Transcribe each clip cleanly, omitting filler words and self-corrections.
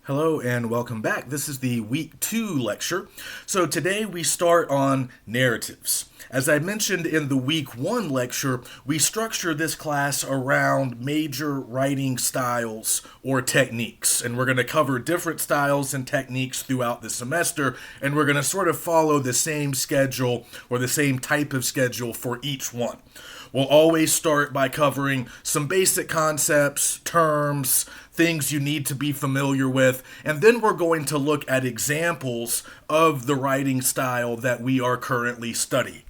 Hello and welcome back. This is the week 2 lecture. So today we start on narratives. As I mentioned in the week 1 lecture, we structure this class around major writing styles or techniques. And we're going to cover different styles and techniques throughout the semester, and we're going to sort of follow the same schedule or the same type of schedule for each one. We'll always start by covering some basic concepts, terms, things you need to be familiar with, and then we're going to look at examples of the writing style that we are currently studying.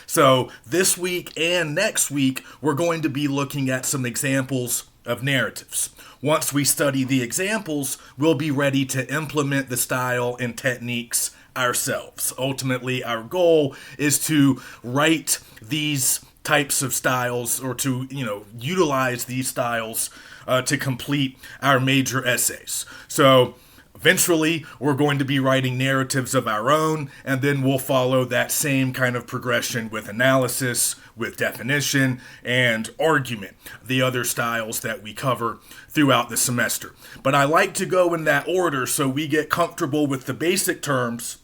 So this week and next week, we're going to be looking at some examples of narratives. Once we study the examples, we'll be ready to implement the style and techniques ourselves. Ultimately, our goal is to write these types of styles or to, utilize these styles to complete our major essays. So eventually, we're going to be writing narratives of our own, and then we'll follow that same kind of progression with analysis, with definition, and argument, the other styles that we cover throughout the semester. But I like to go in that order so we get comfortable with the basic terms,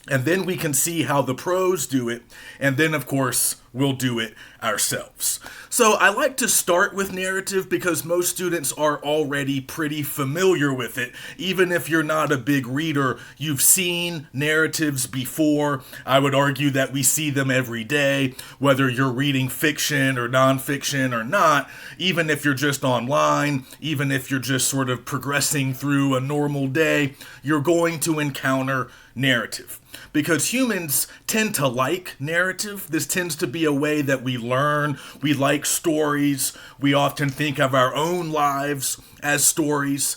and then we can see how the pros do it, and then, of course, we'll do it ourselves. So I like to start with narrative because most students are already pretty familiar with it. Even if you're not a big reader, you've seen narratives before. I would argue that we see them every day, whether you're reading fiction or nonfiction or not. Even if you're just online, even if you're just sort of progressing through a normal day, you're going to encounter narrative. Because humans tend to like narrative. This tends to be a way that we learn. We like stories. We often think of our own lives as stories.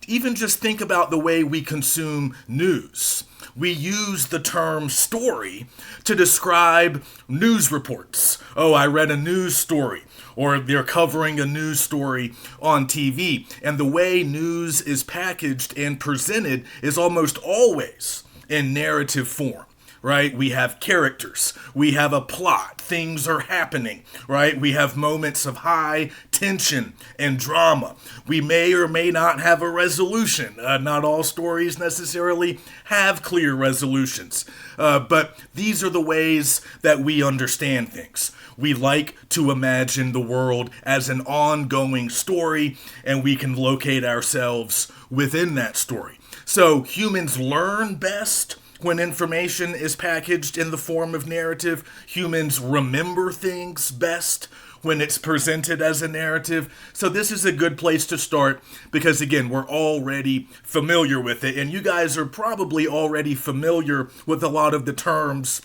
Even just think about the way we consume news. We use the term story to describe news reports. Oh, I read a news story. Or they're covering a news story on TV. And the way news is packaged and presented is almost always in narrative form, right? We have characters, we have a plot, things are happening, right? We have moments of high tension and drama. We may or may not have a resolution. Not all stories necessarily have clear resolutions, but these are the ways that we understand things. We like to imagine the world as an ongoing story, and we can locate ourselves within that story. So humans learn best when information is packaged in the form of narrative. Humans remember things best when it's presented as a narrative. So this is a good place to start because, again, we're already familiar with it. And you guys are probably already familiar with a lot of the terms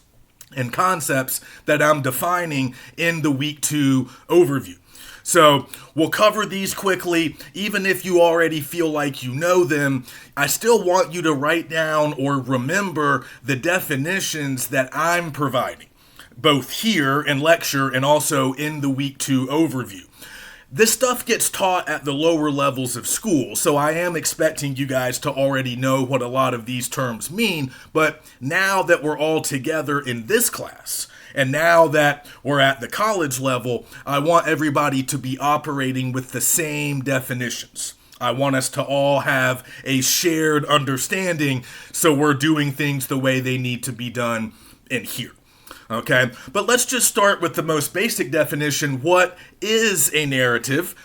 and concepts that I'm defining in the week 2 overview. So we'll cover these quickly. Even if you already feel like you know them, I still want you to write down or remember the definitions that I'm providing, both here in lecture and also in the week 2 overview. This stuff gets taught at the lower levels of school, so I am expecting you guys to already know what a lot of these terms mean, but now that we're all together in this class, and now that we're at the college level, I want everybody to be operating with the same definitions. I want us to all have a shared understanding, so we're doing things the way they need to be done in here. Okay, but let's just start with the most basic definition. What is a narrative?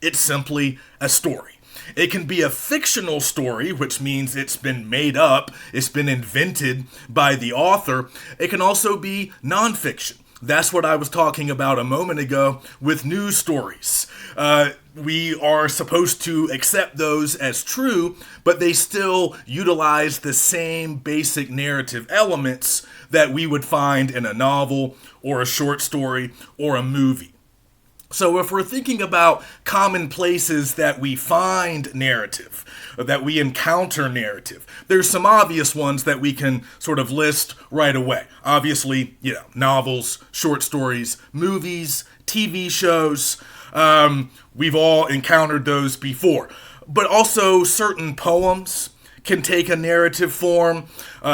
It's simply a story. It can be a fictional story, which means it's been made up, it's been invented by the author. It can also be nonfiction. That's what I was talking about a moment ago with news stories. We are supposed to accept those as true, but they still utilize the same basic narrative elements that we would find in a novel or a short story or a movie. So if we're thinking about common places that we find narrative, that we encounter narrative, there's some obvious ones that we can sort of list right away. Obviously, novels, short stories, movies, TV shows. We've all encountered those before. But also certain poems can take a narrative form.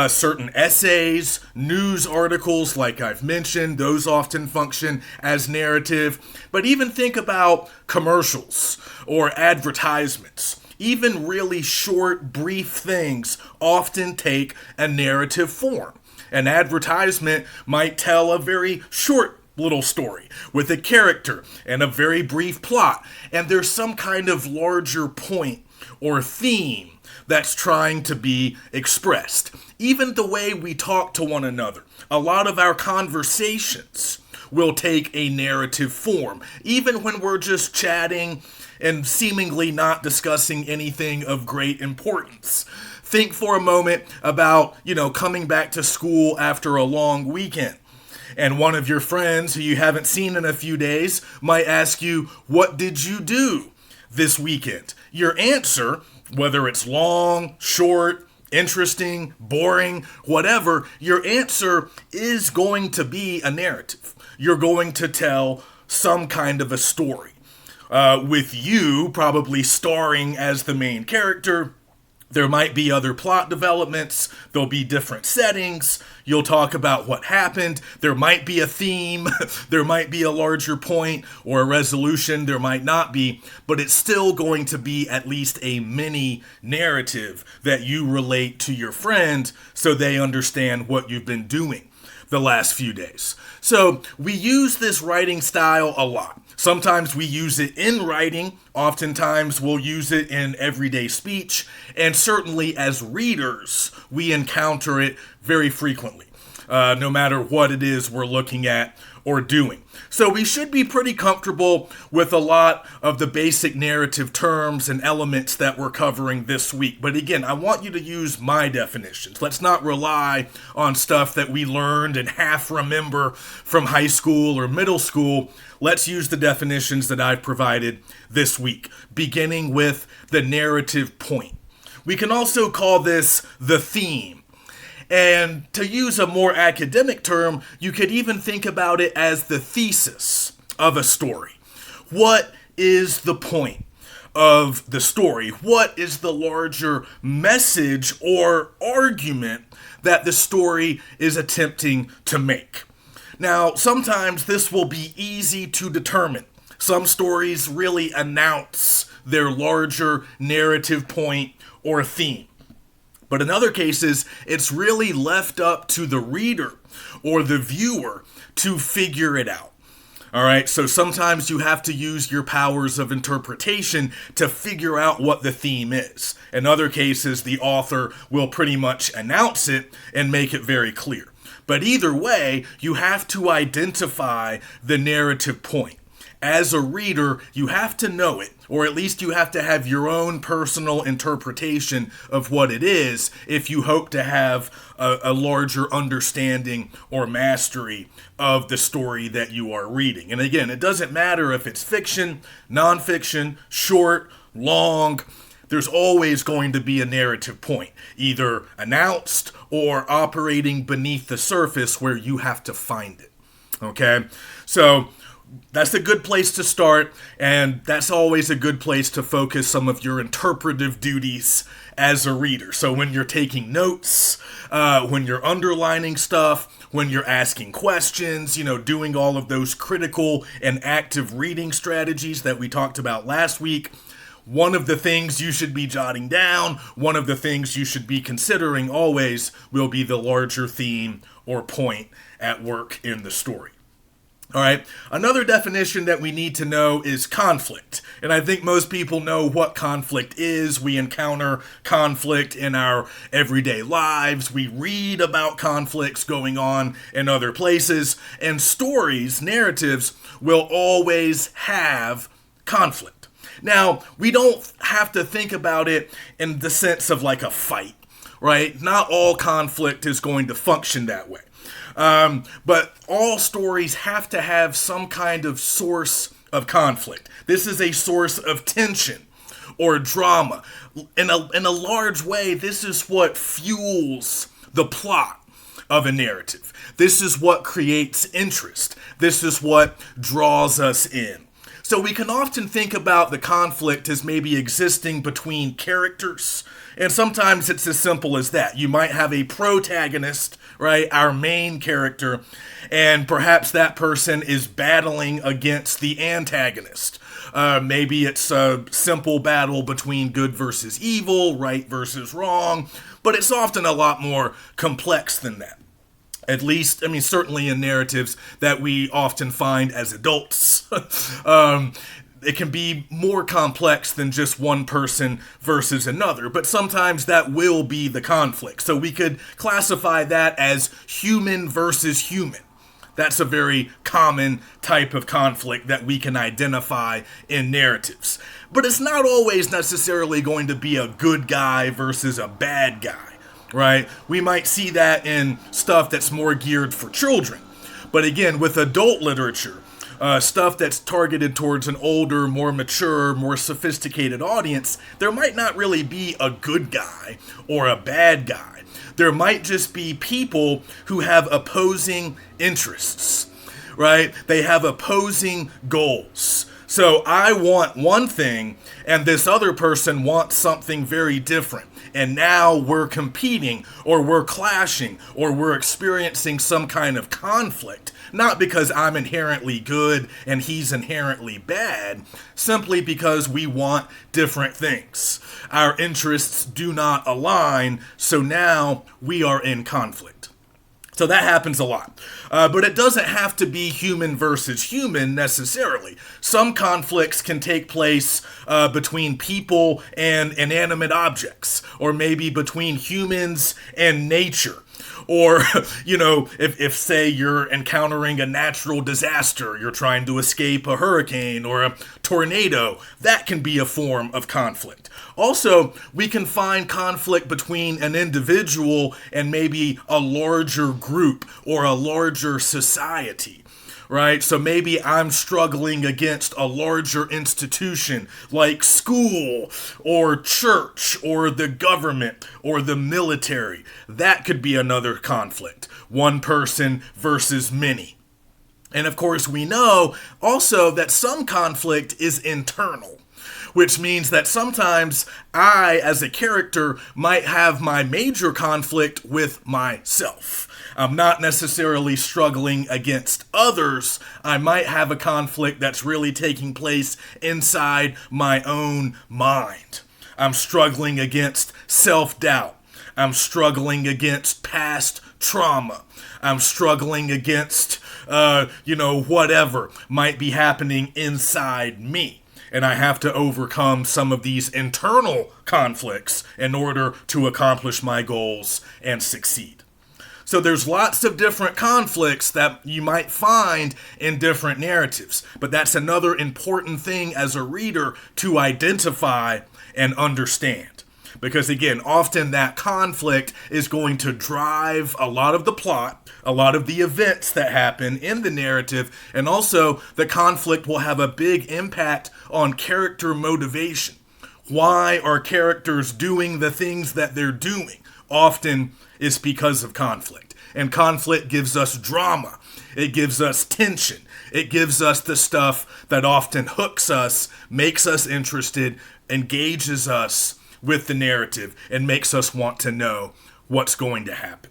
Certain essays, news articles, like I've mentioned, those often function as narrative. But even think about commercials or advertisements. Even really short, brief things often take a narrative form. An advertisement might tell a very short little story with a character and a very brief plot, and there's some kind of larger point or theme that's trying to be expressed. Even the way we talk to one another, a lot of our conversations will take a narrative form, even when we're just chatting and seemingly not discussing anything of great importance. Think for a moment about, coming back to school after a long weekend. And one of your friends who you haven't seen in a few days might ask you, "What did you do this weekend?" Your answer, whether it's long, short, interesting, boring, whatever, your answer is going to be a narrative. You're going to tell some kind of a story, with you probably starring as the main character. There might be other plot developments. There'll be different settings. You'll talk about what happened. There might be a theme. There might be a larger point or a resolution. There might not be. But it's still going to be at least a mini narrative that you relate to your friend so they understand what you've been doing the last few days. So we use this writing style a lot. Sometimes we use it in writing. Oftentimes we'll use it in everyday speech. And certainly as readers, we encounter it very frequently, no matter what it is we're looking at or doing. So we should be pretty comfortable with a lot of the basic narrative terms and elements that we're covering this week. But again, I want you to use my definitions. Let's not rely on stuff that we learned and half remember from high school or middle school. Let's use the definitions that I've provided this week, beginning with the narrative point. We can also call this the theme. And to use a more academic term, you could even think about it as the thesis of a story. What is the point of the story? What is the larger message or argument that the story is attempting to make? Now, sometimes this will be easy to determine. Some stories really announce their larger narrative point or theme. But in other cases, it's really left up to the reader or the viewer to figure it out. All right, so sometimes you have to use your powers of interpretation to figure out what the theme is. In other cases, the author will pretty much announce it and make it very clear. But either way, you have to identify the narrative point. As a reader, you have to know it, or at least you have to have your own personal interpretation of what it is if you hope to have a larger understanding or mastery of the story that you are reading. And again, it doesn't matter if it's fiction, nonfiction, short, long. There's always going to be a narrative point, either announced or operating beneath the surface where you have to find it. Okay? So that's a good place to start, and that's always a good place to focus some of your interpretive duties as a reader. So when you're taking notes, when you're underlining stuff, when you're asking questions, doing all of those critical and active reading strategies that we talked about last week, one of the things you should be jotting down, one of the things you should be considering always will be the larger theme or point at work in the story. All right, another definition that we need to know is conflict. And I think most people know what conflict is. We encounter conflict in our everyday lives. We read about conflicts going on in other places. And stories, narratives, will always have conflict. Now, we don't have to think about it in the sense of like a fight, right? Not all conflict is going to function that way. But all stories have to have some kind of source of conflict. This is a source of tension or drama. In a large way, this is what fuels the plot of a narrative. This is what creates interest. This is what draws us in. So we can often think about the conflict as maybe existing between characters, and sometimes it's as simple as that. You might have a protagonist, right, our main character, and perhaps that person is battling against the antagonist. Maybe it's a simple battle between good versus evil, right versus wrong, but it's often a lot more complex than that. At least, I mean, certainly in narratives that we often find as adults. It can be more complex than just one person versus another, but sometimes that will be the conflict. So we could classify that as human versus human. That's a very common type of conflict that we can identify in narratives. But it's not always necessarily going to be a good guy versus a bad guy, right? We might see that in stuff that's more geared for children. But again, with adult literature, stuff that's targeted towards an older, more mature, more sophisticated audience, there might not really be a good guy or a bad guy. There might just be people who have opposing interests, right? They have opposing goals. So I want one thing, and this other person wants something very different. And now we're competing, or we're clashing, or we're experiencing some kind of conflict. Not because I'm inherently good and he's inherently bad, simply because we want different things. Our interests do not align, so now we are in conflict. So that happens a lot. But it doesn't have to be human versus human necessarily. Some conflicts can take place between people and inanimate objects, or maybe between humans and nature. Or, if say you're encountering a natural disaster, you're trying to escape a hurricane or a tornado, that can be a form of conflict. Also, we can find conflict between an individual and maybe a larger group or a larger society. Right? So maybe I'm struggling against a larger institution like school or church or the government or the military. That could be another conflict. One person versus many. And of course, we know also that some conflict is internal, which means that sometimes I, as a character, might have my major conflict with myself. I'm not necessarily struggling against others. I might have a conflict that's really taking place inside my own mind. I'm struggling against self-doubt. I'm struggling against past trauma. I'm struggling against, whatever might be happening inside me. And I have to overcome some of these internal conflicts in order to accomplish my goals and succeed. So there's lots of different conflicts that you might find in different narratives. But that's another important thing as a reader to identify and understand. Because again, often that conflict is going to drive a lot of the plot, a lot of the events that happen in the narrative, and also the conflict will have a big impact on character motivation. Why are characters doing the things that they're doing? Often it's because of conflict. And conflict gives us drama. It gives us tension. It gives us the stuff that often hooks us, makes us interested, engages us with the narrative, and makes us want to know what's going to happen.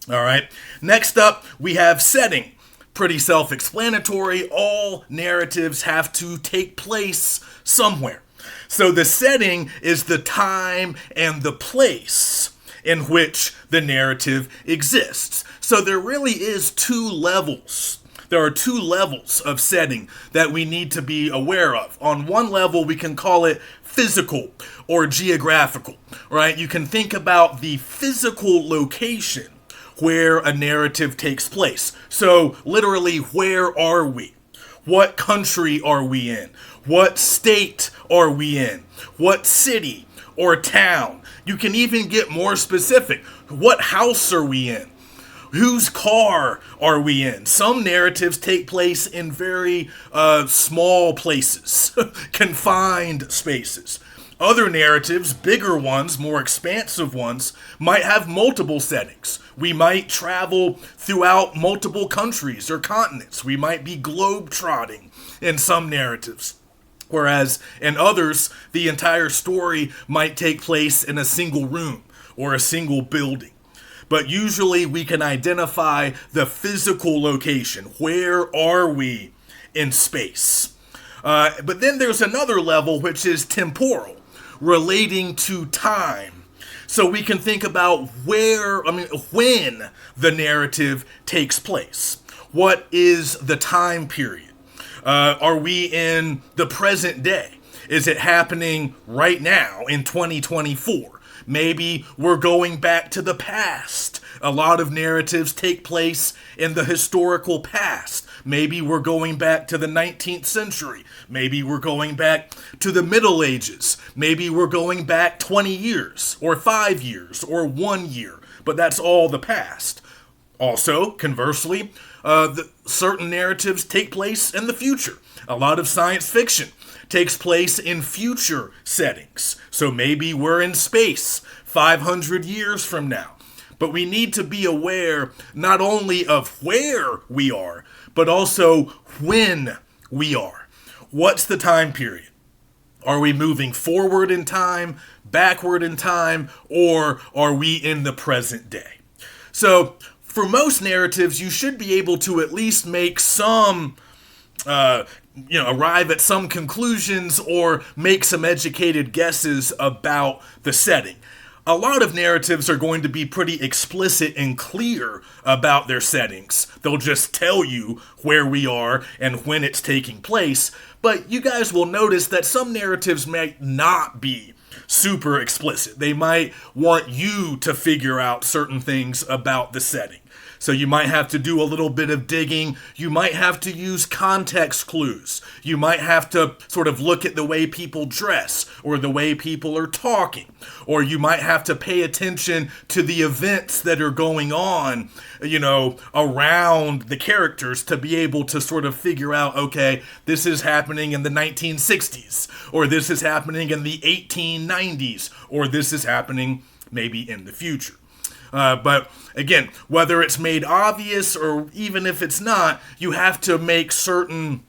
All right. Next up, we have setting. Pretty self-explanatory. All narratives have to take place somewhere. So the setting is the time and the place in which the narrative exists. So there really is two levels. There are two levels of setting that we need to be aware of. On one level, we can call it physical or geographical, right? You can think about the physical location where a narrative takes place. So literally, where are we? What country are we in? What state are we in? What city or town? You can even get more specific. What house are we in? Whose car are we in? Some narratives take place in very small places, confined spaces. Other narratives, bigger ones, more expansive ones, might have multiple settings. We might travel throughout multiple countries or continents. We might be globe-trotting in some narratives. Whereas in others, the entire story might take place in a single room or a single building. But usually we can identify the physical location. Where are we in space? But then there's another level which is temporal, relating to time. So we can think about when the narrative takes place. What is the time period? Are we in the present day? Is it happening right now in 2024? Maybe we're going back to the past. A lot of narratives take place in the historical past. Maybe we're going back to the 19th century. Maybe we're going back to the Middle Ages. Maybe we're going back 20 years, or 5 years, or 1 year. But that's all the past. Also, conversely, certain narratives take place in the future. A lot of science fiction takes place in future settings. So maybe we're in space 500 years from now. But we need to be aware not only of where we are, but also when we are. What's the time period? Are we moving forward in time, backward in time, or are we in the present day? So, for most narratives, you should be able to at least make some, arrive at some conclusions or make some educated guesses about the setting. A lot of narratives are going to be pretty explicit and clear about their settings. They'll just tell you where we are and when it's taking place, but you guys will notice that some narratives might not be super explicit. They might want you to figure out certain things about the setting. So you might have to do a little bit of digging. You might have to use context clues. You might have to sort of look at the way people dress or the way people are talking. Or you might have to pay attention to the events that are going on, around the characters to be able to sort of figure out, okay, this is happening in the 1960s, or this is happening in the 1890s, or this is happening maybe in the future. But again, whether it's made obvious or even if it's not, you have to make certain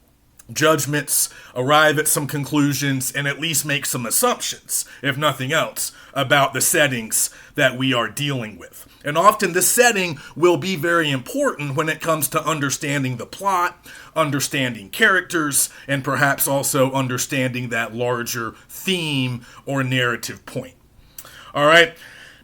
judgments, arrive at some conclusions, and at least make some assumptions, if nothing else, about the settings that we are dealing with. And often the setting will be very important when it comes to understanding the plot, understanding characters, and perhaps also understanding that larger theme or narrative point. All right.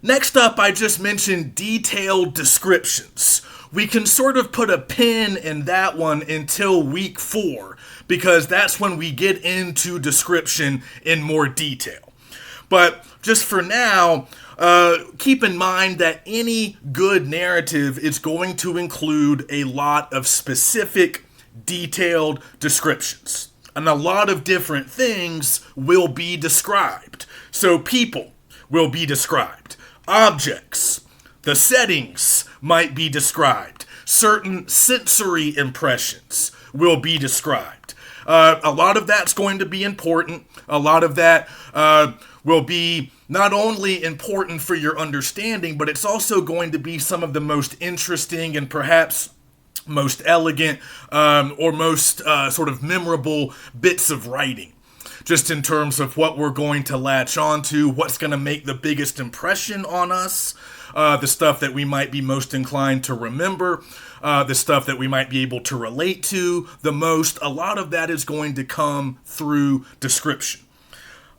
Next up, I just mentioned detailed descriptions. We can sort of put a pin in that one until week 4, because that's when we get into description in more detail. But just for now, keep in mind that any good narrative is going to include a lot of specific, detailed descriptions. And a lot of different things will be described. So people will be described. Objects, the settings might be described. Certain sensory impressions will be described. A lot of that's going to be important. A lot of that will be not only important for your understanding, but it's also going to be some of the most interesting and perhaps most elegant or most sort of memorable bits of writing. Just in terms of what we're going to latch onto, what's going to make the biggest impression on us, the stuff that we might be most inclined to remember, the stuff that we might be able to relate to the most. A lot of that is going to come through description.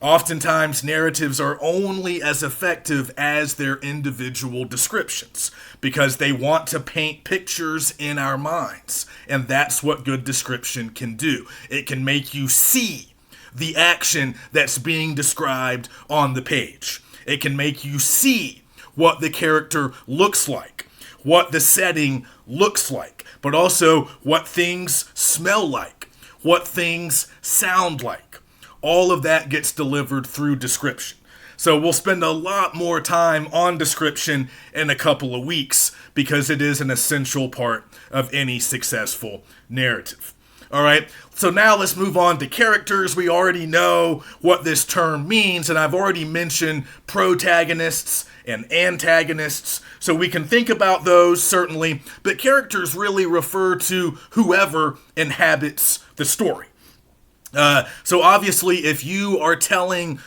Oftentimes, narratives are only as effective as their individual descriptions because they want to paint pictures in our minds, and that's what good description can do. It can make you see the action that's being described on the page. It can make you see what the character looks like, what the setting looks like, but also what things smell like, what things sound like. All of that gets delivered through description. So we'll spend a lot more time on description in a couple of weeks because it is an essential part of any successful narrative. All right, so now let's move on to characters. We already know what this term means, and I've already mentioned protagonists and antagonists, so we can think about those, certainly, but characters really refer to whoever inhabits the story. So obviously, if you are telling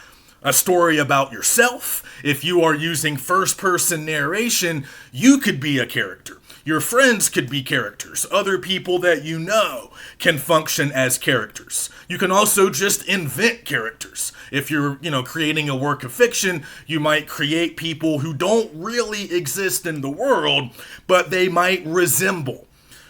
a story about yourself, if you are using first-person narration, you could be a character. Your friends could be characters. Other people that you know can function as characters. You can also just invent characters. If you're, creating a work of fiction, you might create people who don't really exist in the world, but they might resemble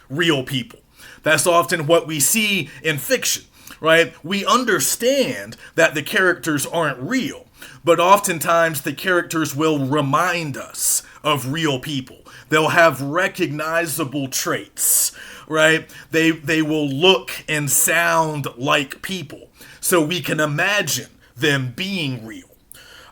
real people. That's often what we see in fiction, right? We understand that the characters aren't real, but oftentimes the characters will remind us of real people. They'll have recognizable traits, right? They will look and sound like people, so we can imagine them being real.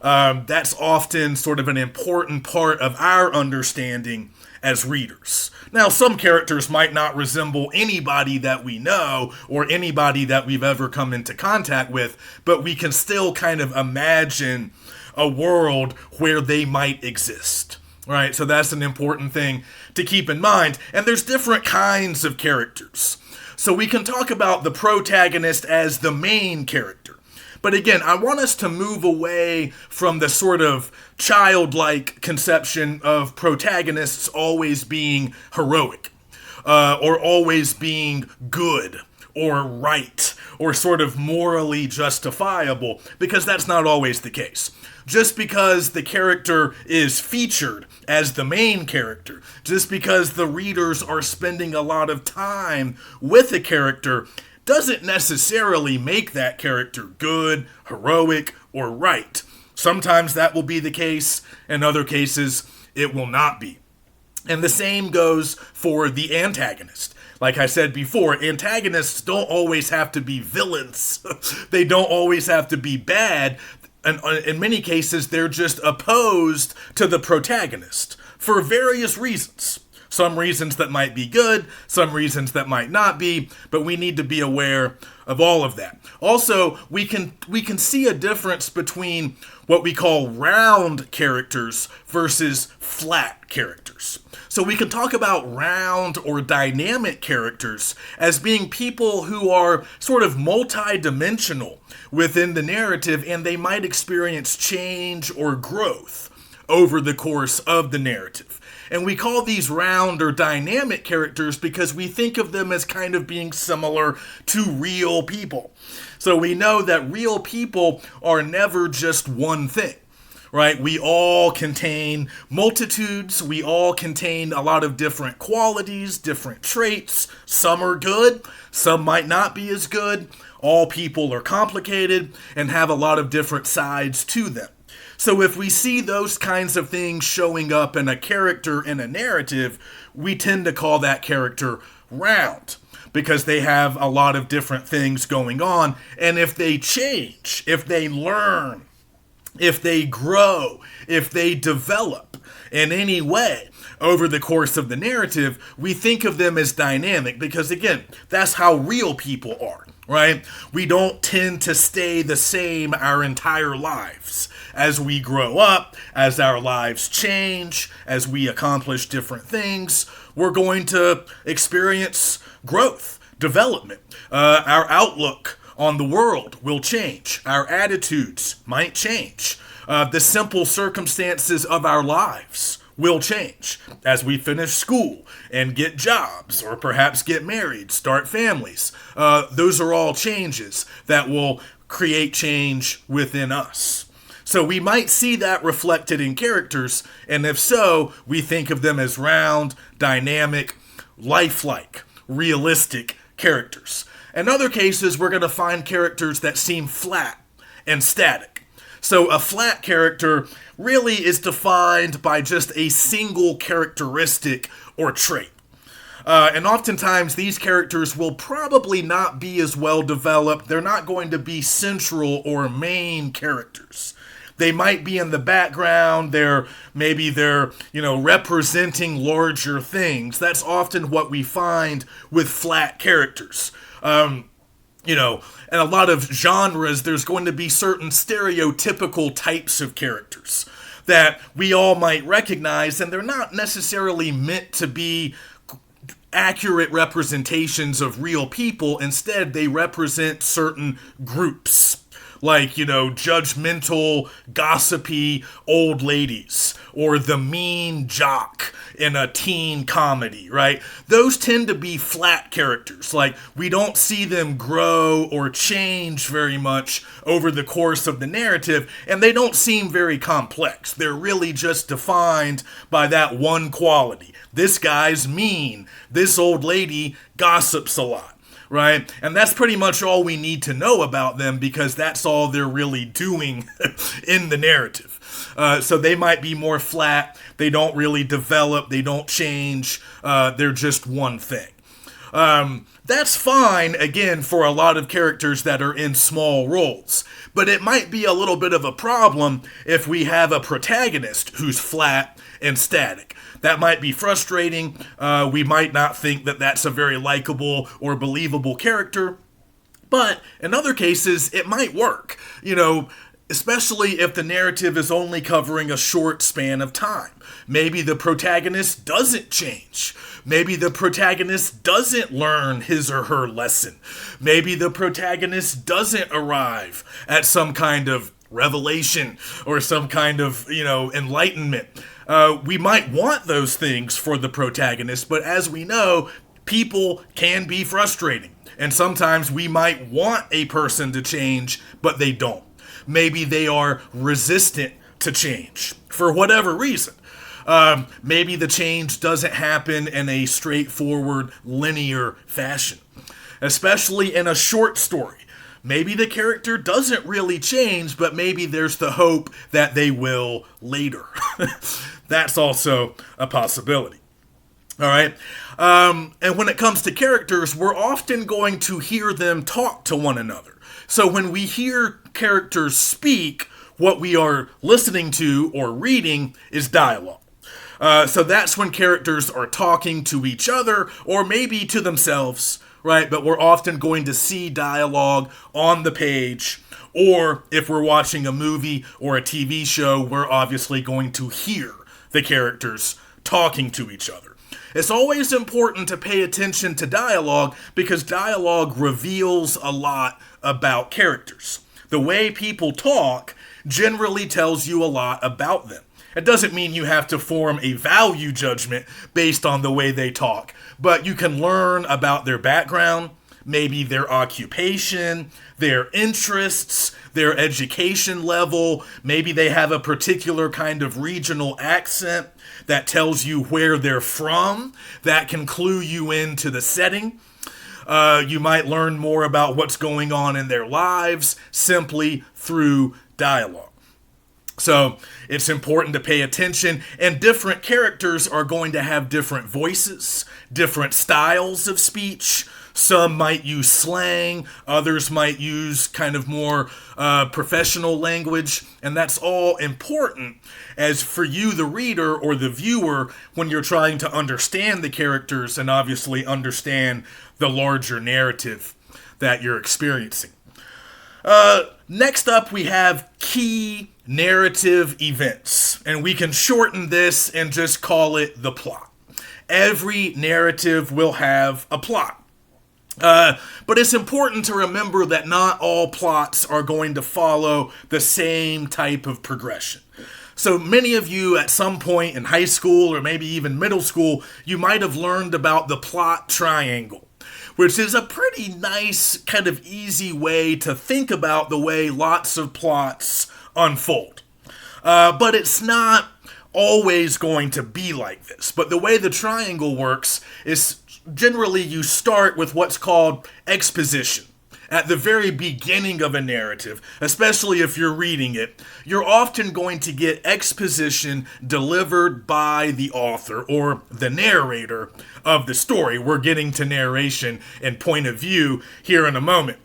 That's often sort of an important part of our understanding as readers. Now, some characters might not resemble anybody that we know or anybody that we've ever come into contact with, but we can still kind of imagine a world where they might exist. Right, so that's an important thing to keep in mind. And there's different kinds of characters. So we can talk about the protagonist as the main character. But again, I want us to move away from the sort of childlike conception of protagonists always being heroic, or always being good or right or sort of morally justifiable, because that's not always the case. Just because the character is featured as the main character, just because the readers are spending a lot of time with a character, doesn't necessarily make that character good, heroic, or right. Sometimes that will be the case, in other cases, it will not be. And the same goes for the antagonist. Like I said before, antagonists don't always have to be villains. They don't always have to be bad. And in many cases, they're just opposed to the protagonist for various reasons. Some reasons that might be good, some reasons that might not be, but we need to be aware of all of that. Also, we can see a difference between what we call round characters versus flat characters. So we can talk about round or dynamic characters as being people who are sort of multi-dimensional within the narrative, and they might experience change or growth over the course of the narrative. And we call these round or dynamic characters because we think of them as kind of being similar to real people. So we know that real people are never just one thing, right? We all contain multitudes. We all contain a lot of different qualities, different traits. Some are good, some might not be as good. All people are complicated and have a lot of different sides to them. So if we see those kinds of things showing up in a character in a narrative, we tend to call that character round because they have a lot of different things going on. And if they change, if they learn, if they grow, if they develop in any way over the course of the narrative, we think of them as dynamic because, again, that's how real people are, right? We don't tend to stay the same our entire lives. As we grow up, as our lives change, as we accomplish different things, we're going to experience growth, development. Our outlook on the world will change. Our attitudes might change. The simple circumstances of our lives will change as we finish school and get jobs or perhaps get married, start families. Those are all changes that will create change within us. So we might see that reflected in characters, and if so, we think of them as round, dynamic, lifelike, realistic characters. In other cases, we're going to find characters that seem flat and static. So a flat character really is defined by just a single characteristic or trait. And oftentimes these characters will probably not be as well developed. They're not going to be central or main characters. They might be in the background. They're representing larger things. That's often what we find with flat characters. In a lot of genres, there's going to be certain stereotypical types of characters that we all might recognize, and they're not necessarily meant to be accurate representations of real people. Instead, they represent certain groups. Like, judgmental, gossipy old ladies, or the mean jock in a teen comedy, right? Those tend to be flat characters. Like, we don't see them grow or change very much over the course of the narrative, and they don't seem very complex. They're really just defined by that one quality. This guy's mean. This old lady gossips a lot, right? And that's pretty much all we need to know about them, because that's all they're really doing in the narrative. So they might be more flat. They don't really develop. They don't change. They're just one thing. That's fine, again, for a lot of characters that are in small roles. But it might be a little bit of a problem if we have a protagonist who's flat and static. That might be frustrating. We might not think that that's a very likable or believable character. But in other cases, it might work. Especially if the narrative is only covering a short span of time. Maybe the protagonist doesn't change. Maybe the protagonist doesn't learn his or her lesson. Maybe the protagonist doesn't arrive at some kind of revelation or some kind of, enlightenment. We might want those things for the protagonist, but as we know, people can be frustrating. And sometimes we might want a person to change, but they don't. Maybe they are resistant to change for whatever reason. Maybe the change doesn't happen in a straightforward, linear fashion, especially in a short story. Maybe the character doesn't really change, but maybe there's the hope that they will later. That's also a possibility. All right. And when it comes to characters, we're often going to hear them talk to one another. So when we hear characters speak, what we are listening to or reading is dialogue. So that's when characters are talking to each other or maybe to themselves, right? But we're often going to see dialogue on the page, or if we're watching a movie or a TV show, we're obviously going to hear the characters talking to each other. It's always important to pay attention to dialogue because dialogue reveals a lot about characters. The way people talk generally tells you a lot about them. It doesn't mean you have to form a value judgment based on the way they talk, but you can learn about their background, maybe their occupation, their interests, their education level. Maybe they have a particular kind of regional accent that tells you where they're from. That can clue you into the setting. You might learn more about what's going on in their lives simply through dialogue. So it's important to pay attention, and different characters are going to have different voices, different styles of speech. Some might use slang, others might use kind of more professional language, and that's all important as for you, the reader or the viewer, when you're trying to understand the characters and obviously understand the larger narrative that you're experiencing. Next up, we have key narrative events, and we can shorten this and just call it the plot. Every narrative will have a plot. But it's important to remember that not all plots are going to follow the same type of progression. So many of you at some point in high school or maybe even middle school, you might have learned about the plot triangle, which is a pretty nice, kind of easy way to think about the way lots of plots unfold. But it's not always going to be like this. But the way the triangle works is generally you start with what's called exposition. At the very beginning of a narrative, especially if you're reading it, you're often going to get exposition delivered by the author or the narrator of the story. We're getting to narration and point of view here in a moment.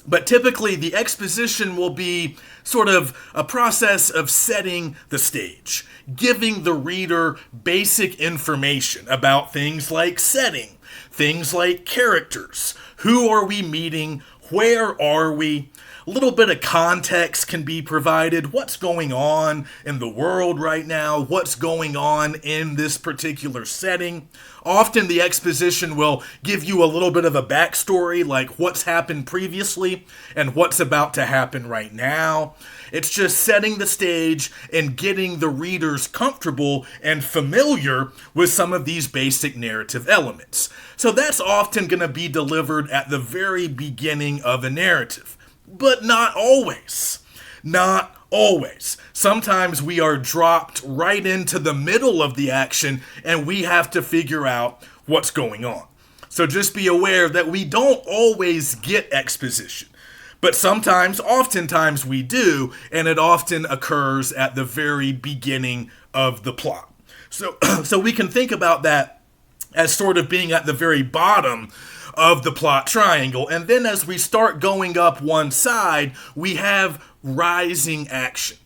But typically the exposition will be sort of a process of setting the stage, giving the reader basic information about things like setting, things like characters, who are we meeting, where are we, A little bit of context can be provided. What's going on in the world right now? What's going on in this particular setting? Often the exposition will give you a little bit of a backstory, like what's happened previously and what's about to happen right now. It's just setting the stage and getting the readers comfortable and familiar with some of these basic narrative elements. So that's often going to be delivered at the very beginning of a narrative. But not always. Not always. Sometimes we are dropped right into the middle of the action and we have to figure out what's going on. So just be aware that we don't always get exposition. But sometimes, oftentimes we do, and it often occurs at the very beginning of the plot. So we can think about that as sort of being at the very bottom of the plot triangle. And then as we start going up one side, we have rising action.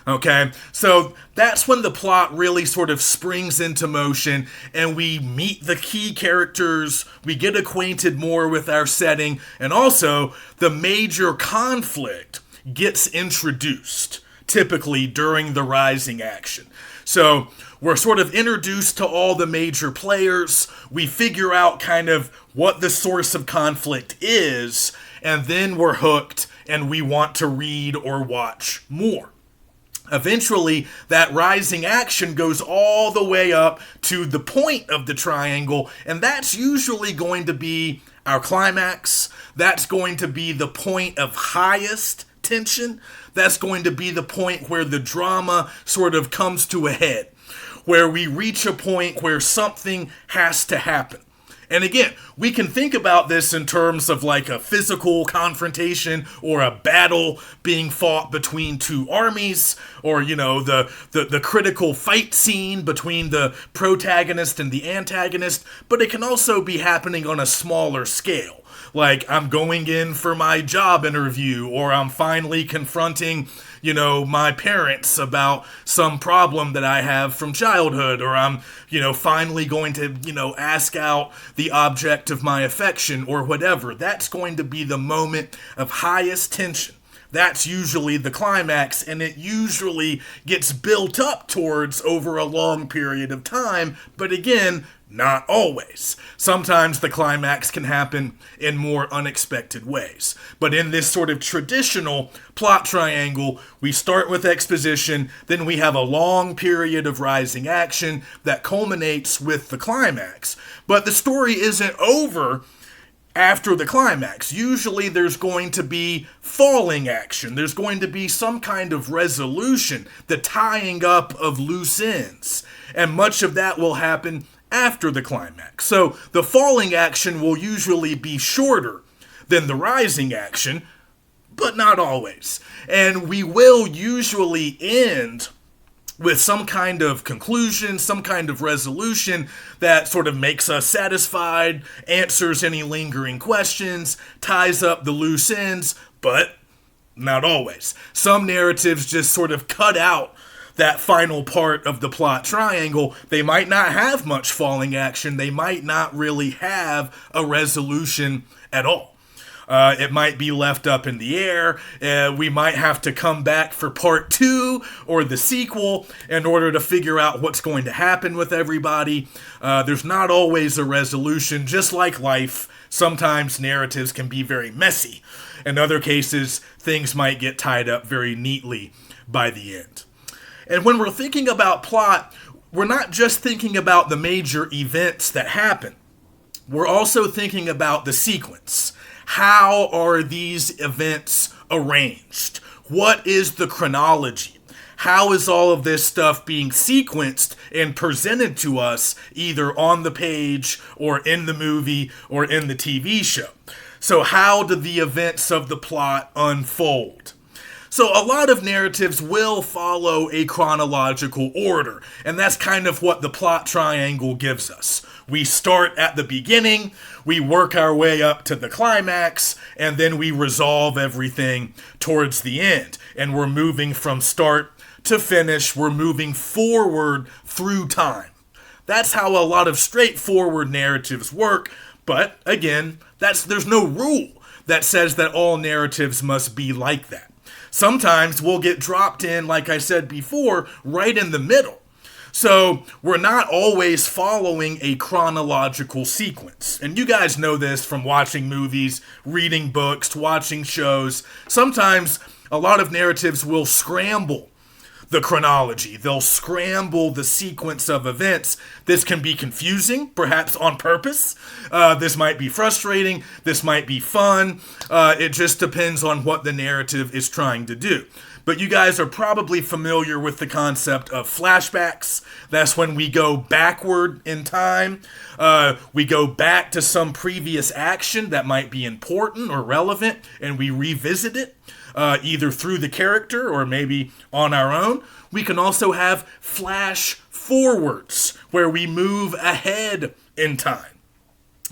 Okay, so that's when the plot really sort of springs into motion and we meet the key characters, we get acquainted more with our setting, and also the major conflict gets introduced, typically during the rising action. So we're sort of introduced to all the major players, we figure out kind of what the source of conflict is, and then we're hooked and we want to read or watch more. Eventually, that rising action goes all the way up to the point of the triangle, and that's usually going to be our climax. That's going to be the point of highest tension. That's going to be the point where the drama sort of comes to a head, where we reach a point where something has to happen. And again, we can think about this in terms of like a physical confrontation or a battle being fought between two armies, or, you know, the critical fight scene between the protagonist and the antagonist, but it can also be happening on a smaller scale. Like I'm going in for my job interview, or I'm finally confronting, you know, my parents about some problem that I have from childhood, or I'm, you know, finally going to, you know, ask out the object of my affection or whatever. That's going to be the moment of highest tension. That's usually the climax, and it usually gets built up towards over a long period of time, but again, not always. Sometimes the climax can happen in more unexpected ways. But in this sort of traditional plot triangle, we start with exposition, then we have a long period of rising action that culminates with the climax. But the story isn't over after the climax. Usually there's going to be falling action. There's going to be some kind of resolution, the tying up of loose ends. And much of that will happen after the climax. So the falling action will usually be shorter than the rising action, but not always. And we will usually end with some kind of conclusion, some kind of resolution that sort of makes us satisfied, answers any lingering questions, ties up the loose ends, but not always. Some narratives just sort of cut out that final part of the plot triangle. They might not have much falling action. They might not really have a resolution at all. It might be left up in the air. We might have to come back for part 2 or the sequel in order to figure out what's going to happen with everybody. There's not always a resolution. Just like life, sometimes narratives can be very messy. In other cases, things might get tied up very neatly by the end. And when we're thinking about plot, we're not just thinking about the major events that happen. We're also thinking about the sequence. How are these events arranged? What is the chronology? How is all of this stuff being sequenced and presented to us either on the page or in the movie or in the TV show? So how do the events of the plot unfold? So a lot of narratives will follow a chronological order, and that's kind of what the plot triangle gives us. We start at the beginning, we work our way up to the climax, and then we resolve everything towards the end. And we're moving from start to finish, we're moving forward through time. That's how a lot of straightforward narratives work, but again, there's no rule. that says that all narratives must be like that. Sometimes we'll get dropped in, like I said before, right in the middle. So we're not always following a chronological sequence. And you guys know this from watching movies, reading books, watching shows. Sometimes a lot of narratives will scramble the chronology. They'll scramble the sequence of events. This can be confusing, perhaps on purpose. This might be frustrating. This might be fun. It just depends on what the narrative is trying to do. But you guys are probably familiar with the concept of flashbacks. That's when we go backward in time. We go back to some previous action that might be important or relevant, and we revisit it, either through the character or maybe on our own. We can also have flash forwards, where we move ahead in time.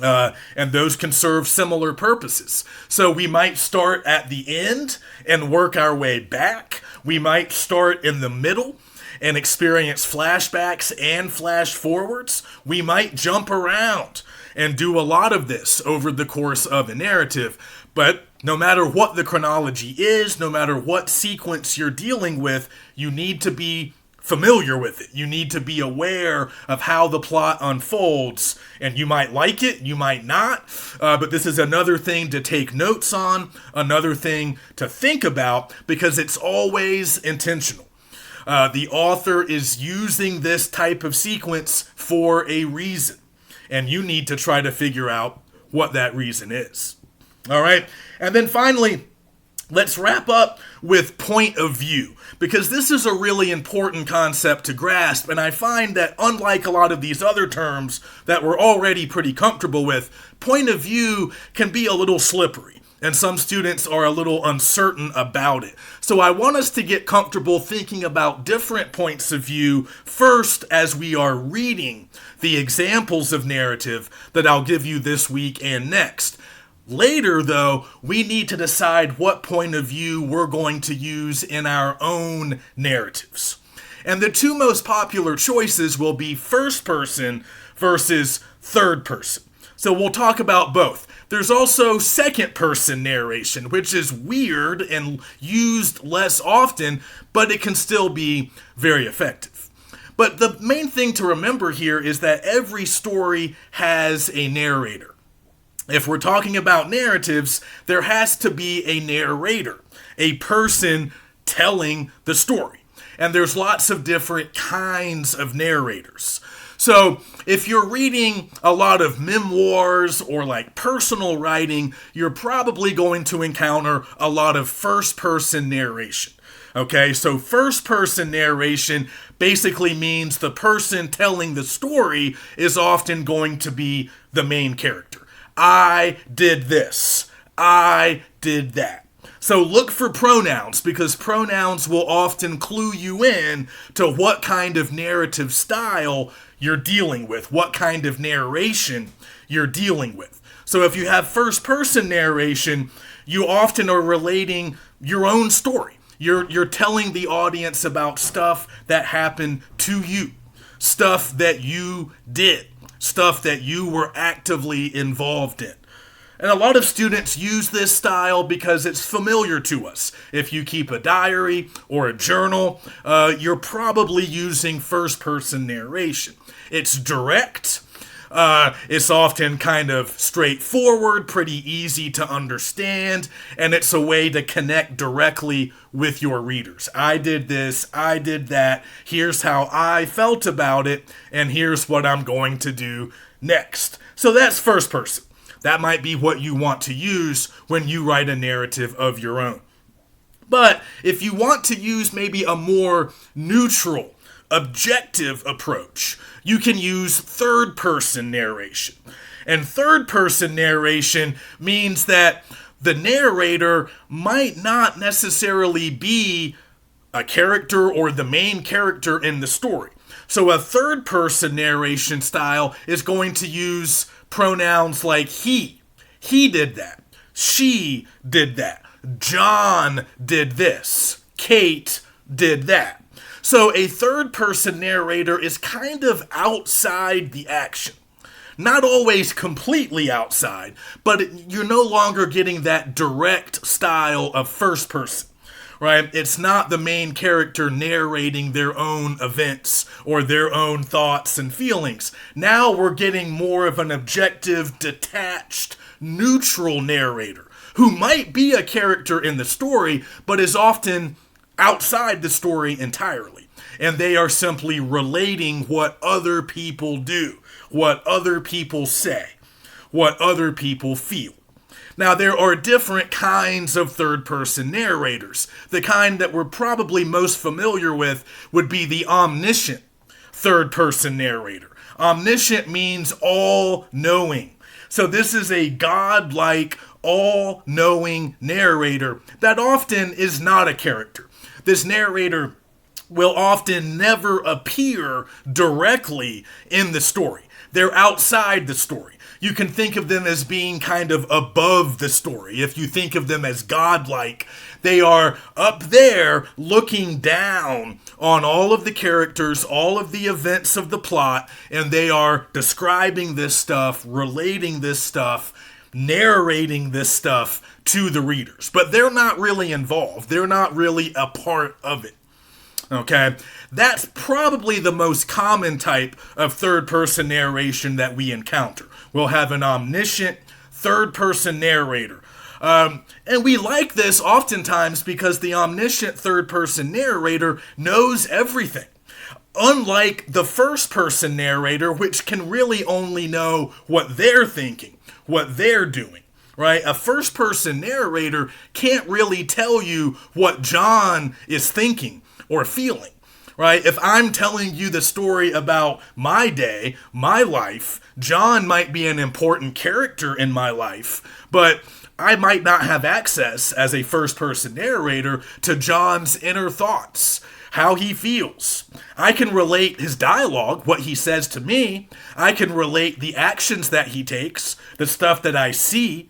And those can serve similar purposes. So we might start at the end and work our way back. We might start in the middle and experience flashbacks and flash forwards. We might jump around and do a lot of this over the course of a narrative. But no matter what the chronology is, no matter what sequence you're dealing with, you need to be familiar with it. You need to be aware of how the plot unfolds, and you might like it, you might not, but this is another thing to take notes on, another thing to think about, because it's always intentional. The author is using this type of sequence for a reason, and you need to try to figure out what that reason is. All right, and then finally, let's wrap up with point of view, because this is a really important concept to grasp, and I find that unlike a lot of these other terms that we're already pretty comfortable with, point of view can be a little slippery, and some students are a little uncertain about it. So I want us to get comfortable thinking about different points of view first as we are reading the examples of narrative that I'll give you this week and next. Later, though, we need to decide what point of view we're going to use in our own narratives. And the two most popular choices will be first person versus third person. So we'll talk about both. There's also second person narration, which is weird and used less often, but it can still be very effective. But the main thing to remember here is that every story has a narrator. If we're talking about narratives, there has to be a narrator, a person telling the story. And there's lots of different kinds of narrators. So if you're reading a lot of memoirs or like personal writing, you're probably going to encounter a lot of first-person narration. Okay, so first-person narration basically means the person telling the story is often going to be the main character. I did this. I did that. So look for pronouns, because pronouns will often clue you in to what kind of narrative style you're dealing with, what kind of narration you're dealing with. So if you have first-person narration, you often are relating your own story. You're telling the audience about stuff that happened to you, stuff that you did, stuff that you were actively involved in. And a lot of students use this style because it's familiar to us. If you keep a diary or a journal, you're probably using first-person narration. It's direct. It's often kind of straightforward, pretty easy to understand, and it's a way to connect directly with your readers. I did this, I did that, here's how I felt about it, and here's what I'm going to do next. So that's first person. That might be what you want to use when you write a narrative of your own. But if you want to use maybe a more neutral, objective approach, you can use third-person narration. And third-person narration means that the narrator might not necessarily be a character or the main character in the story. So a third-person narration style is going to use pronouns like he. He did that. She did that. John did this. Kate did that. So a third-person narrator is kind of outside the action. Not always completely outside, but you're no longer getting that direct style of first person. Right? It's not the main character narrating their own events or their own thoughts and feelings. Now we're getting more of an objective, detached, neutral narrator who might be a character in the story, but is often outside the story entirely. And they are simply relating what other people do, what other people say, what other people feel. Now, there are different kinds of third-person narrators. The kind that we're probably most familiar with would be the omniscient third-person narrator. Omniscient means all-knowing. So this is a godlike, all-knowing narrator that often is not a character. This narrator will often never appear directly in the story. They're outside the story. You can think of them as being kind of above the story. If you think of them as godlike, they are up there looking down on all of the characters, all of the events of the plot, and they are describing this stuff, relating this stuff, narrating this stuff to the readers. But they're not really involved. They're not really a part of it. Okay, that's probably the most common type of third-person narration that we encounter. We'll have an omniscient third-person narrator. And we like this oftentimes because the omniscient third-person narrator knows everything. Unlike the first-person narrator, which can really only know what they're thinking, what they're doing. Right? A first-person narrator can't really tell you what John is thinking or feeling, right? If I'm telling you the story about my day, my life, John might be an important character in my life, but I might not have access as a first-person narrator to John's inner thoughts, how he feels. I can relate his dialogue, what he says to me. I can relate the actions that he takes, the stuff that I see,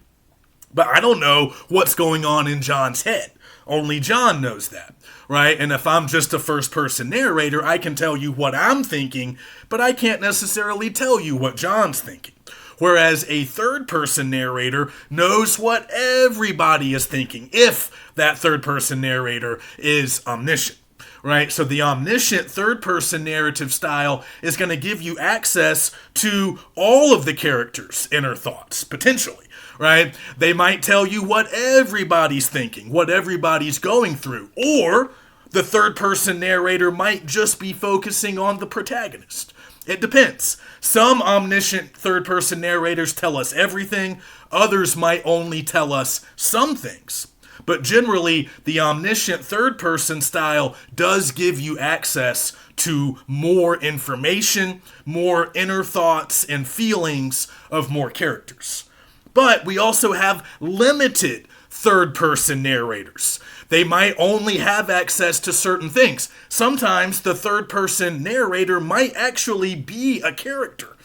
but I don't know what's going on in John's head. Only John knows that. Right? And if I'm just a first-person narrator, I can tell you what I'm thinking, but I can't necessarily tell you what John's thinking. Whereas a third-person narrator knows what everybody is thinking, if that third-person narrator is omniscient. Right? So the omniscient third-person narrative style is going to give you access to all of the characters' inner thoughts, potentially. Right? They might tell you what everybody's thinking, what everybody's going through. Or the third-person narrator might just be focusing on the protagonist. It depends. Some omniscient third-person narrators tell us everything. Others might only tell us some things. But generally, the omniscient third-person style does give you access to more information, more inner thoughts and feelings of more characters. But we also have limited third-person narrators. They might only have access to certain things. Sometimes the third-person narrator might actually be a character.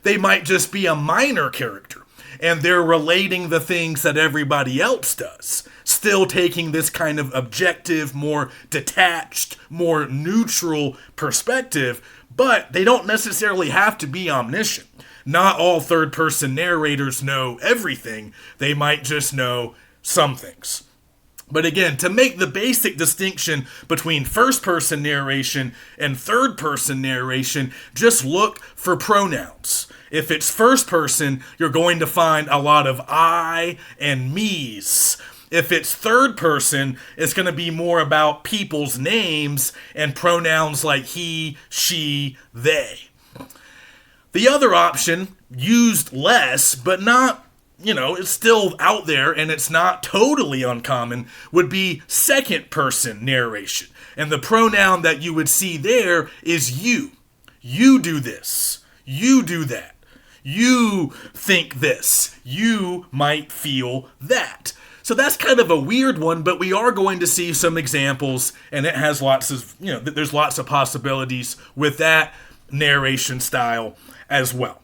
They might just be a minor character, and they're relating the things that everybody else does, still taking this kind of objective, more detached, more neutral perspective, but they don't necessarily have to be omniscient. Not all third-person narrators know everything. They might just know some things. But again, to make the basic distinction between first-person narration and third-person narration, just look for pronouns. If it's first-person, you're going to find a lot of I and me's. If it's third-person, it's going to be more about people's names and pronouns like he, she, they. The other option, used less, but not, it's still out there and it's not totally uncommon, would be second-person narration. And the pronoun that you would see there is you. You do this. You do that. You think this. You might feel that. So that's kind of a weird one, but we are going to see some examples, and it has lots of, there's lots of possibilities with that narration style as well.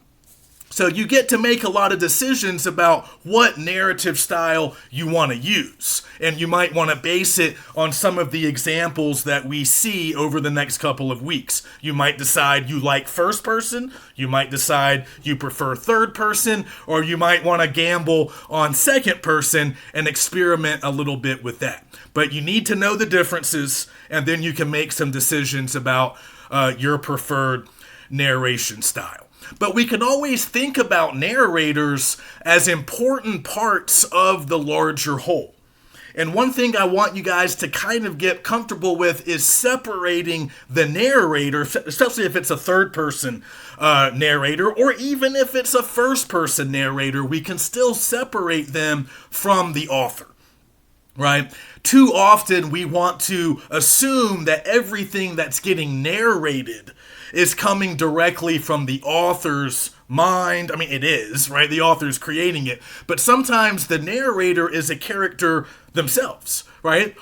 So you get to make a lot of decisions about what narrative style you want to use. And you might want to base it on some of the examples that we see over the next couple of weeks. You might decide you like first person, you might decide you prefer third person, or you might want to gamble on second person and experiment a little bit with that. But you need to know the differences, and then you can make some decisions about your preferred narration style. But we can always think about narrators as important parts of the larger whole. And one thing I want you guys to kind of get comfortable with is separating the narrator, especially if it's a third-person narrator, or even if it's a first-person narrator, we can still separate them from the author, right? Too often we want to assume that everything that's getting narrated is coming directly from the author's mind. I mean, it is, right? The author's creating it. But sometimes the narrator is a character themselves, right?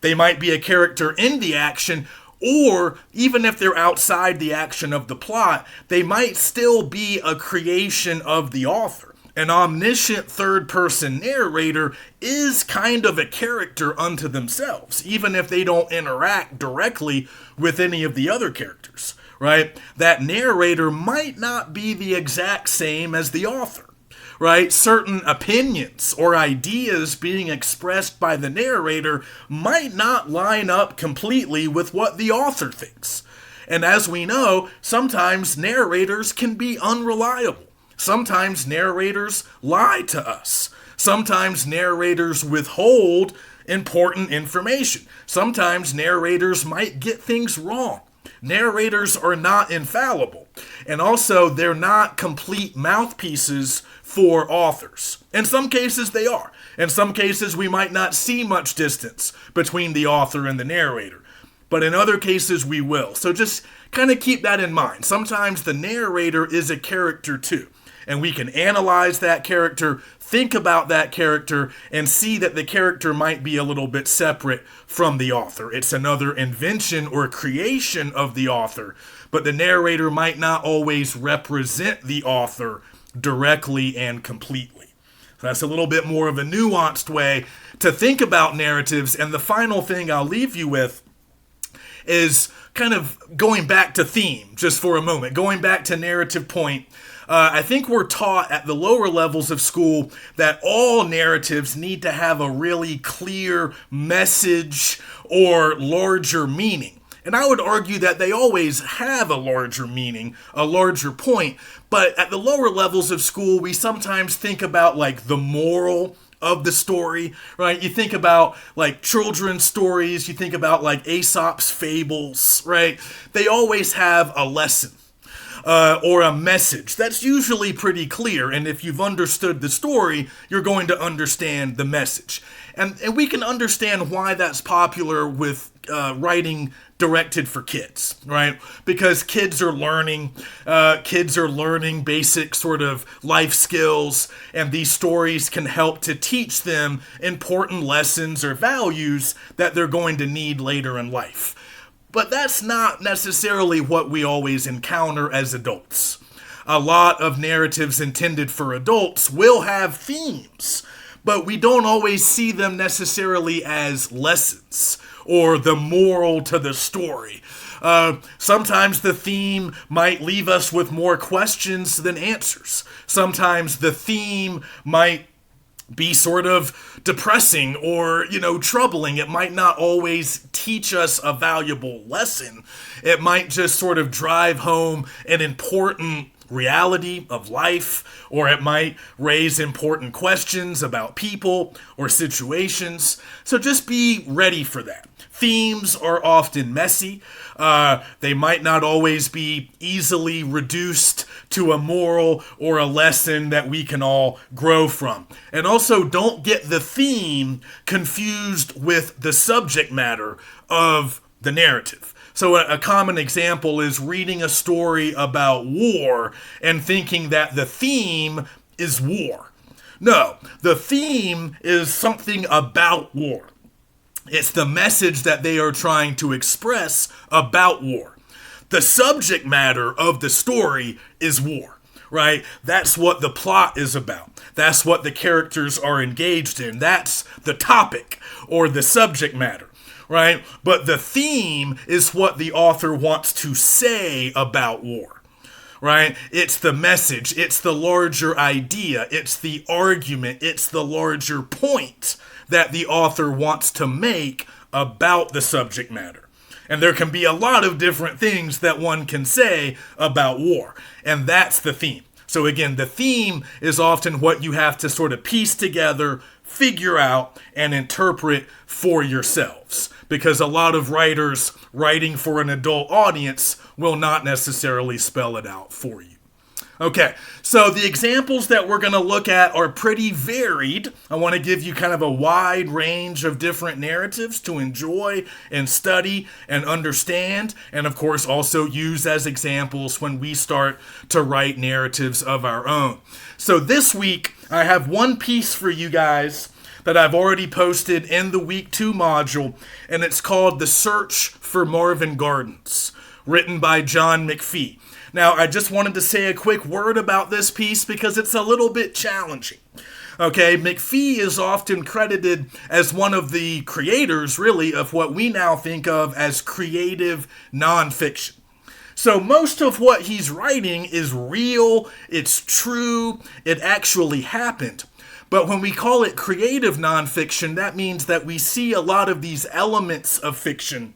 They might be a character in the action, or even if they're outside the action of the plot, they might still be a creation of the author. An omniscient third-person narrator is kind of a character unto themselves, even if they don't interact directly with any of the other characters, right? That narrator might not be the exact same as the author, right? Certain opinions or ideas being expressed by the narrator might not line up completely with what the author thinks. And as we know, sometimes narrators can be unreliable. Sometimes narrators lie to us. Sometimes narrators withhold important information. Sometimes narrators might get things wrong. Narrators are not infallible. And also, they're not complete mouthpieces for authors. In some cases, they are. In some cases, we might not see much distance between the author and the narrator. But in other cases, we will. So just kind of keep that in mind. Sometimes the narrator is a character too. And we can analyze that character, think about that character, and see that the character might be a little bit separate from the author. It's another invention or creation of the author, but the narrator might not always represent the author directly and completely. So that's a little bit more of a nuanced way to think about narratives. And the final thing I'll leave you with is kind of going back to theme just for a moment, going back to narrative point. I think we're taught at the lower levels of school that all narratives need to have a really clear message or larger meaning. And I would argue that they always have a larger meaning, a larger point. But at the lower levels of school, we sometimes think about like the moral of the story, right? You think about like children's stories, you think about like Aesop's fables, right? They always have a lesson. Or a message. That's usually pretty clear, and if you've understood the story, you're going to understand the message. And we can understand why that's popular with writing directed for kids, right? Because kids are learning basic sort of life skills, and these stories can help to teach them important lessons or values that they're going to need later in life. But that's not necessarily what we always encounter as adults. A lot of narratives intended for adults will have themes, but we don't always see them necessarily as lessons or the moral to the story. Sometimes the theme might leave us with more questions than answers. Sometimes the theme might be sort of depressing or, troubling. It might not always teach us a valuable lesson. It might just sort of drive home an important reality of life, or it might raise important questions about people or situations. So just be ready for that. Themes are often messy. They might not always be easily reduced to a moral or a lesson that we can all grow from. And also, don't get the theme confused with the subject matter of the narrative. So a common example is reading a story about war and thinking that the theme is war. No, the theme is something about war. It's the message that they are trying to express about war. The subject matter of the story is war, right? That's what the plot is about. That's what the characters are engaged in. That's the topic or the subject matter, right? But the theme is what the author wants to say about war, right? It's the message, it's the larger idea, it's the argument, it's the larger point that the author wants to make about the subject matter. And there can be a lot of different things that one can say about war, and that's the theme. So again, the theme is often what you have to sort of piece together, figure out, and interpret for yourselves. Because a lot of writers writing for an adult audience will not necessarily spell it out for you. Okay, so the examples that we're going to look at are pretty varied. I want to give you kind of a wide range of different narratives to enjoy and study and understand, and of course also use as examples when we start to write narratives of our own. So this week, I have one piece for you guys that I've already posted in the Week 2 module, and it's called The Search for Marvin Gardens, written by John McPhee. Now, I just wanted to say a quick word about this piece because it's a little bit challenging. Okay, McPhee is often credited as one of the creators, really, of what we now think of as creative nonfiction. So most of what he's writing is real, it's true, it actually happened. But when we call it creative nonfiction, that means that we see a lot of these elements of fiction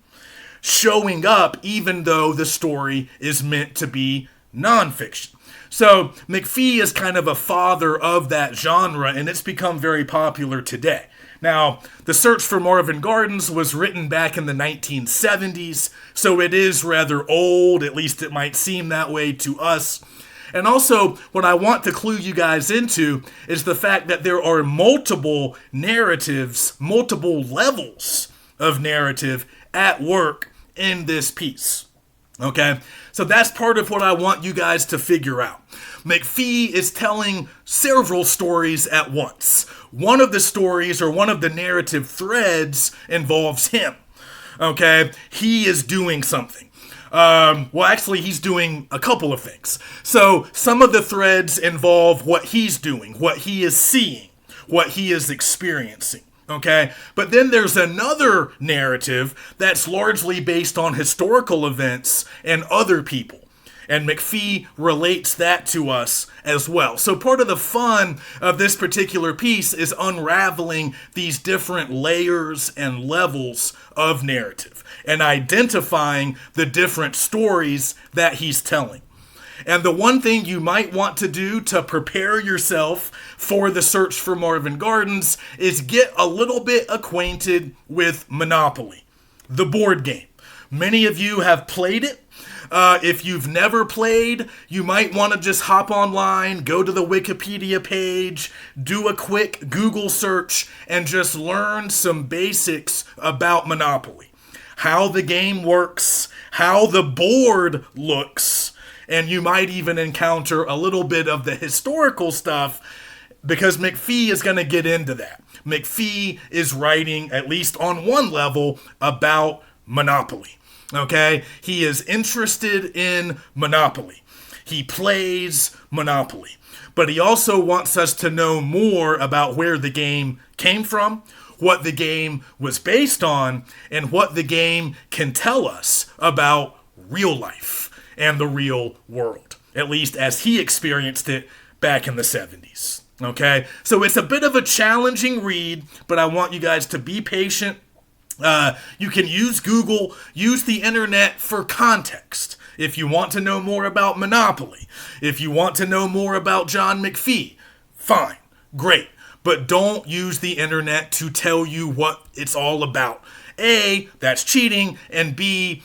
showing up even though the story is meant to be nonfiction. So McPhee is kind of a father of that genre, and it's become very popular today. Now, The Search for Marvin Gardens was written back in the 1970s, so it is rather old, at least it might seem that way to us. And also, what I want to clue you guys into is the fact that there are multiple narratives, multiple levels of narrative at work in this piece. Okay? So that's part of what I want you guys to figure out. McPhee is telling several stories at once. One of the stories or one of the narrative threads involves him. Okay? He is doing something. Actually, he's doing a couple of things. So some of the threads involve what he's doing, what he is seeing, what he is experiencing. Okay, but then there's another narrative that's largely based on historical events and other people. And McPhee relates that to us as well. So part of the fun of this particular piece is unraveling these different layers and levels of narrative and identifying the different stories that he's telling. And the one thing you might want to do to prepare yourself for The Search for Marvin Gardens is get a little bit acquainted with Monopoly, the board game. Many of you have played it. If you've never played, you might want to just hop online, go to the Wikipedia page, do a quick Google search, and just learn some basics about Monopoly. How the game works, how the board looks, and you might even encounter a little bit of the historical stuff because McPhee is going to get into that. McPhee is writing, at least on one level, about Monopoly. Okay? He is interested in Monopoly. He plays Monopoly. But he also wants us to know more about where the game came from, what the game was based on, and what the game can tell us about real life and the real world, at least as he experienced it back in the 70s. Okay? So it's a bit of a challenging read, but I want you guys to be patient. You can use Google, use the internet for context. If you want to know more about Monopoly, if you want to know more about John McPhee, fine, great. But don't use the internet to tell you what it's all about. A, that's cheating, and B,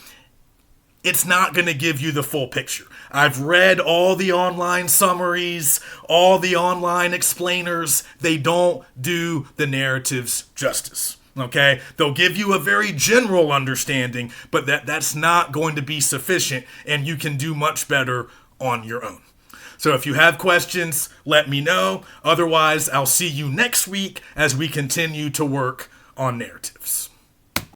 it's not going to give you the full picture. I've read all the online summaries, all the online explainers. They don't do the narratives justice. Okay? They'll give you a very general understanding, but that's not going to be sufficient, and you can do much better on your own. So if you have questions, let me know. Otherwise, I'll see you next week as we continue to work on narratives.